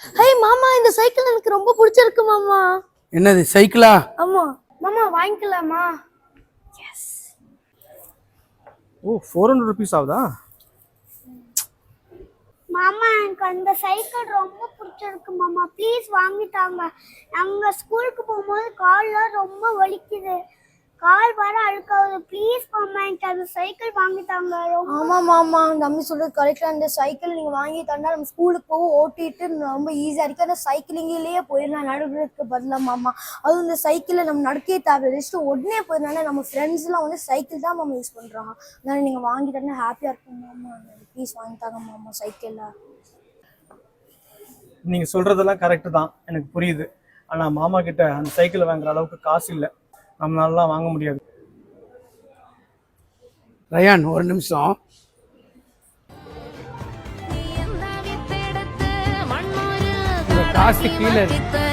ஹே மாமா, இந்த சைக்கிள் எனக்கு ரொம்ப பிடிச்சிருக்கு மாமா. என்னது சைக்கிளா? ஆமா மாமா, வாங்கிக்கலாமா? எஸ். ஓ 400 rupees ஆகுதா? மாமா எனக்கு அந்த சைக்கிள் ரொம்ப பிடிச்சிருக்கு மாமா, ப்ளீஸ் வாங்கி தாங்க. நாங்கள் ஸ்கூலுக்கு போகும்போது கால்லாம் ரொம்ப வலிக்குது, கால் வர அழுக்காகுது. ப்ளீஸ் மாமா எனக்கு அந்த சைக்கிள் வாங்கி தாங்க. ஆமா மாமா, தம்பி சொல்றது கரெக்டா. அந்த சைக்கிள் நீங்க வாங்கி தந்தா நம்ம ஸ்கூலுக்கு போக ஓட்டிட்டு ரொம்ப ஈஸியா இருக்கு. அந்த சைக்கிளிங்கிலேயே போயிடலாம் நடக்கிறதுக்கு பதிலாக மாமா. அதுவும் இந்த சைக்கிளை நம்ம நடக்கவே தேவை, ரெஸ்ட் உடனே போயிடனால நம்ம ஃப்ரெண்ட்ஸ் எல்லாம் வந்து சைக்கிள் தான் மாமா யூஸ் பண்றாங்க. அதனால நீங்க வாங்கி தந்தா ஹாப்பியா இருக்கும் மாமா. ப்ளீஸ் வாங்கி தாங்க மாமா சைக்கிள. நீங்க சொல்றதெல்லாம் கரெக்டு தான், எனக்கு புரியுது. ஆனா மாமா கிட்ட அந்த சைக்கிள் வாங்குற அளவுக்கு காசு இல்லை, நம்மளாலலாம் வாங்க முடியாது. ரயான் ஒரு நிமிஷம். காசு கீழே இருக்கு.